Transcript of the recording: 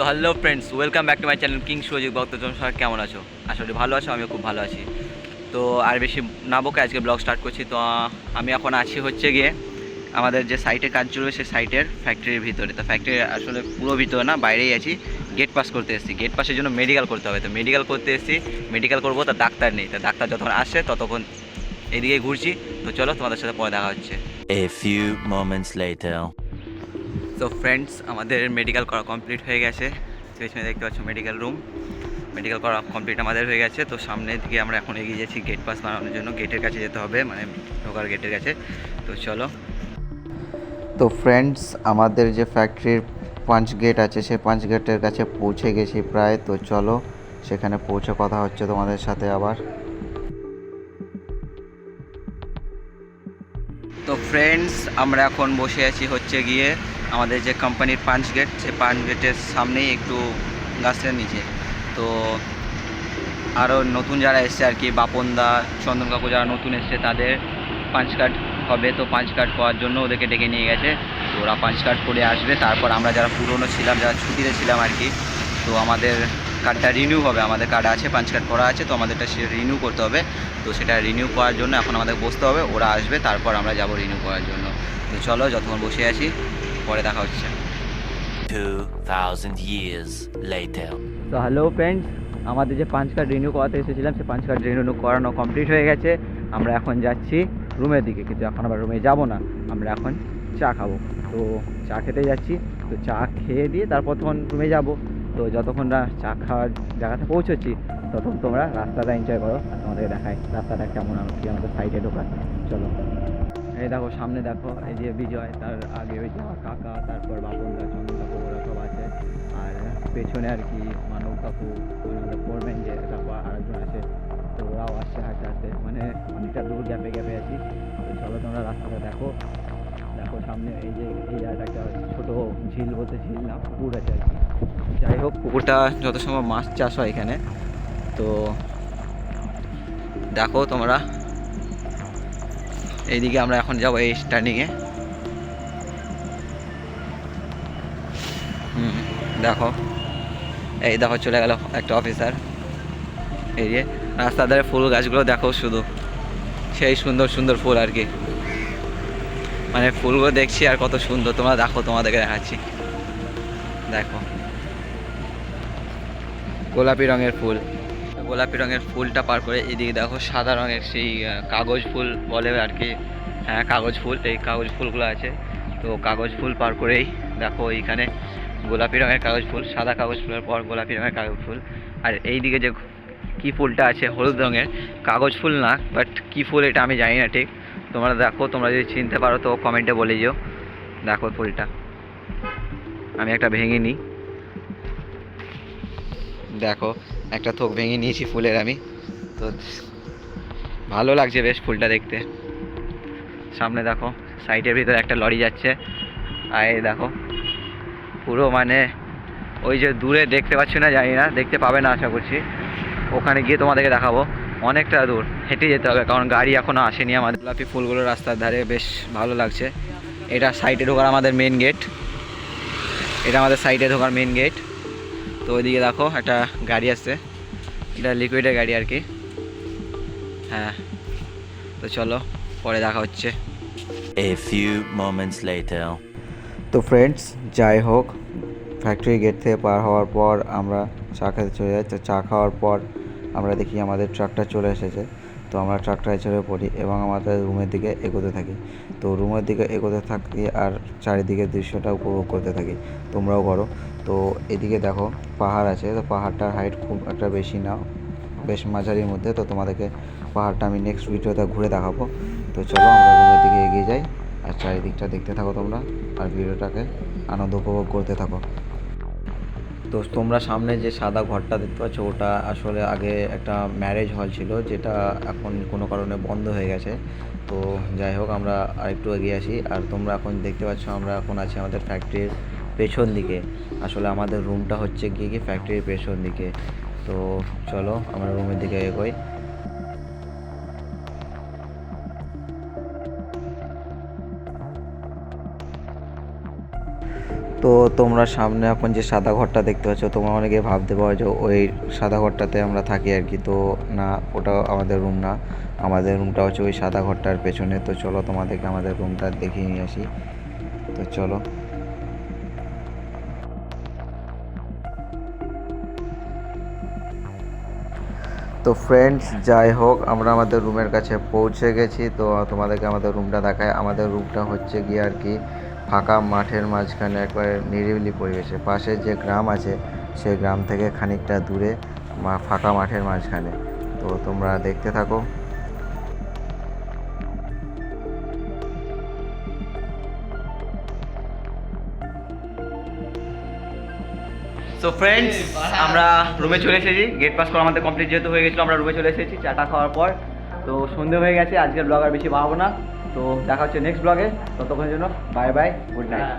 So hello friends, welcome back to my channel king Sujit ভক্ত। তোমরা সবাই কেমন আছো? আসলে ভালো আছো, আমিও খুব ভালো আছি। তো আর বেশি না বকে আজকে ব্লগ স্টার্ট করছি। তো আমি এখন আছি হচ্ছে গিয়ে আমাদের যে সাইটে কাজ চলবে সেই সাইটের ফ্যাক্টরির ভিতরে। তো ফ্যাক্টরির আসলে পুরো ভিতরে না, বাইরেই আছি। গেট পাস করতে এসেছি, গেট পাসের জন্য মেডিকেল করতে হবে। তো মেডিকেল করতে এসেছি, মেডিকেল করবো, তা ডাক্তার নেই। তা ডাক্তার যতক্ষণ আসে ততক্ষণ এদিকে ঘুরছি। তো চলো, তোমাদের সাথে পরে দেখা হচ্ছে। A few moments later. তো ফ্রেন্ডস, আমাদের মেডিকেল করা কমপ্লিট হয়ে গেছে। পেছনে দেখতে পাচ্ছ মেডিকেল রুম। মেডিকেল করা কমপ্লিট আমাদের হয়ে গেছে। তো সামনের দিকে আমরা এখন এগিয়ে যাচ্ছি গেট পাস বানানোর জন্য। গেটের কাছে যেতে হবে, মানে ঢোকার গেটের কাছে। তো চলো। তো ফ্রেন্ডস, আমাদের যে ফ্যাক্টরির 5 গেট আছে সেই 5 গেটের কাছে পৌঁছে গেছি প্রায়। তো চলো, সেখানে পৌঁছে কথা হচ্ছে তোমাদের সাথে আবার। তো ফ্রেন্ডস, আমরা এখন বসে আছি হচ্ছে গিয়ে আমাদের যে কোম্পানির 5 গেট, সেই 5 গেটের সামনেই একটু গাছের নিচে। তো আরও নতুন যারা এসছে আর কি, বাপনদা, চন্দন কাকু যারা নতুন এসছে তাদের 5 কার্ড হবে। তো 5 কার্ড পাওয়ার জন্য ওদেরকে ডেকে নিয়ে গেছে। তো ওরা 5 কার্ড করে আসবে। তারপর আমরা যারা পুরনো ছিলাম, যারা ছুটিতে ছিলাম আর কি, তো আমাদের কার্ডটা রিনিউ হবে। আমাদের কার্ড আছে, 5 কার্ড করা আছে, তো আমাদেরটা সে রিনিউ করতে হবে। তো সেটা রিনিউ করার জন্য এখন আমাদের বসতে হবে। ওরা আসবে, তারপর আমরা যাব রিনিউ করার জন্য। তো চলো, যতক্ষণ বসে আছি পরে দেখা হচ্ছে। 2000 years later. তো হ্যালো ফ্রেন্ডস, আমাদের যে 5 কার্ড রিনিউ করাতে এসেছিলাম সেই 5 কার্ড রিনিউ করানো কমপ্লিট হয়ে গেছে। আমরা এখন যাচ্ছি রুমের দিকে, কিন্তু এখন আবার রুমে যাব না, আমরা এখন চা খাবো। তো চা খেতে যাচ্ছি। তো চা খেয়ে দিয়ে তারপর তখন রুমে যাব। তো যতক্ষণ না চা খাওয়ার জায়গাতে পৌঁছচ্ছি ততক্ষণ তোমরা রাস্তাটা এনজয় করো, আর তোমাদের দেখাই রাস্তাটা কেমন আর কি আমাদের সাইডে ঢোকার। চলো, এই দেখো সামনে দেখো, এই যে বিজয়, তার আগে ওই যে আমার কাকা, তারপর বাপনদা, চন্দন কাকু, ওরা সব আছে। আর পেছনে আর কি মানব কাকু, মানে আমাদের ফোরম্যান যে, তারপর আরেকজন আছে। তো ওরাও আসছে হাঁটতে হাঁটতে, মানে অনেকটা দূর গ্যাপে গ্যাপে আছি। তো চলো, তোমরা রাস্তাটা দেখো। দেখো সামনে এই যে এই জায়গাটা একটা ছোটো ঝিল, বলতে ঝিল না, পুকুর আছে আর কি। যাই হোক, পুকুরটা যত সময় মাছ চাষ হয় এখানে। তো দেখো তোমরা, এইদিকে আমরা এখন যাবো এই স্ট্যান্ডিংয়ে। দেখো, এই দেখো চলে গেল একটা অফিসার। এই যে রাস্তার ধারে ফুল গাছগুলো দেখো, শুধু সেই সুন্দর সুন্দর ফুল আর কি। মানে ফুলগুলো দেখছি আর কত সুন্দর, তোমরা দেখো, তোমাদেরকে দেখাচ্ছি। দেখো, গোলাপি রঙের ফুল। গোলাপি রঙের ফুলটা পার করে এদিকে দেখো সাদা রঙের সেই কাগজ ফুল বলে আর কি। হ্যাঁ, কাগজ ফুল, এই কাগজ ফুলগুলো আছে। তো কাগজ ফুল পার করেই দেখো এইখানে গোলাপি রঙের কাগজ ফুল, সাদা কাগজ ফুলের পর গোলাপি রঙের কাগজ ফুল। আর এইদিকে যে কী ফুলটা আছে হলুদ রঙের, কাগজ ফুল না, বাট কী ফুল এটা আমি জানি না ঠিক। তোমরা দেখো, তোমরা যদি চিনতে পারো তো কমেন্টে বলে যেও। দেখো ফুলটা, আমি একটা ভেঙে নিই। দেখো, একটা থোক ভেঙে নিয়েছি ফুলের আমি। তো ভালো লাগছে বেশ ফুলটা দেখতে। সামনে দেখো সাইডের ভিতরে একটা লরি যাচ্ছে। আর এই দেখো পুরো, মানে ওই যে দূরে দেখতে পাচ্ছ না, জানি না, দেখতে পাবে না আশা করছি। ওখানে গিয়ে তোমাদেরকে দেখাবো। অনেকটা দূর হেঁটে যেতে হবে, কারণ গাড়ি এখনও আসেনি। আমাদের গোলাপি ফুলগুলো রাস্তার ধারে বেশ ভালো লাগছে। এটা সাইডে ঢোকার আমাদের মেন গেট, এটা আমাদের সাইডে ঢোকার মেন গেট। তো ওইদিকে দেখো একটা গাড়ি আসছে, এটা লিকুইডের গাড়ি আর কি। হ্যাঁ, তো চলো পরে দেখা হচ্ছে। A few moments later. তো ফ্রেন্ডস, যাই হোক, ফ্যাক্টরি গেট থেকে পার হওয়ার পর আমরা চা খেতে চলে যাই। তো চা খাওয়ার পর আমরা দেখি আমাদের ট্রাকটা চলে এসেছে। তো আমরা ট্রাকটায় চড়ে পড়ি এবং আমাদের রুমের দিকে এগোতে থাকি। তো রুমের দিকে এগোতে থাকি আর চারিদিকে দৃশ্যটা উপভোগ করতে থাকি, তোমরাও করো। তো এদিকে দেখো পাহাড় আছে। তো পাহাড়টার হাইট খুব একটা বেশি না, বেশ মাঝারির মধ্যে। তো তোমাদেরকে পাহাড়টা আমি নেক্সট ভিডিওতে ঘুরে দেখাবো। তো চলো আমরা রুমের দিকে এগিয়ে যাই, আর চারিদিকটা দেখতে থাকো তোমরা, আর ভিডিওটাকে আনন্দ উপভোগ করতে থাকো। তো তোমরা সামনে যে সাদা ঘরটা দেখতে পাচ্ছ, ওটা আসলে আগে একটা ম্যারেজ হল ছিল, যেটা এখন কোনো কারণে বন্ধ হয়ে গেছে। তো যাই হোক, আমরা আরেকটু এগিয়ে আসি। আর তোমরা এখন দেখতে পাচ্ছ আমরা এখন আছি আমাদের ফ্যাক্টরির পেছন দিকে। আসলে আমাদের রুমটা হচ্ছে গিয়ে কি ফ্যাক্টরির পেছন দিকে। তো চলো আমরা রুমের দিকে এগোই। তো তো তোমরা সামনে এখন যে সাদা ঘরটা দেখতে পাচ্ছ, তোমরা অনেকে ভাবতে পারো যে ওই সাদা ঘরটাতে আমরা থাকি আর কি। তো না, ওটা আমাদের রুম না, আমাদের রুমটা হচ্ছে ওই সাদা ঘরটার পেছনে। তো চলো তোমাদেরকে আমাদের রুমটা দেখিয়ে নিয়ে আসি। তো চলো। তো ফ্রেন্ডস, যাই হোক, আমরা আমাদের রুমের কাছে পৌঁছে গেছি। তো তোমাদেরকে আমাদের রুমটা দেখায়। আমাদের রুমটা হচ্ছে গিয়ে আর কি ফাঁকা মাঠের মাঝখানে, একবারে নিরিবিলি পরিবেশে। পাশে যে গ্রাম আছে সেই গ্রাম থেকে খানিকটা দূরে ফাঁকা মাঠের মাঝখানে। তো তোমরা দেখতে থাকো। সো ফ্রেন্ডস, আমরা রুমে চলে এসেছি। গেট পাস করা আমাদের কমপ্লিট যেহেতু হয়ে গেছিলো, আমরা রুমে চলে এসেছি চাটা খাওয়ার পর। তো সন্ধে হয়ে গেছে, আজকের ব্লগ আর বেশি বাড়াবো না। তো দেখা হচ্ছে নেক্সট ব্লগে। ততক্ষণের জন্য বাই বাই, গুড নাইট।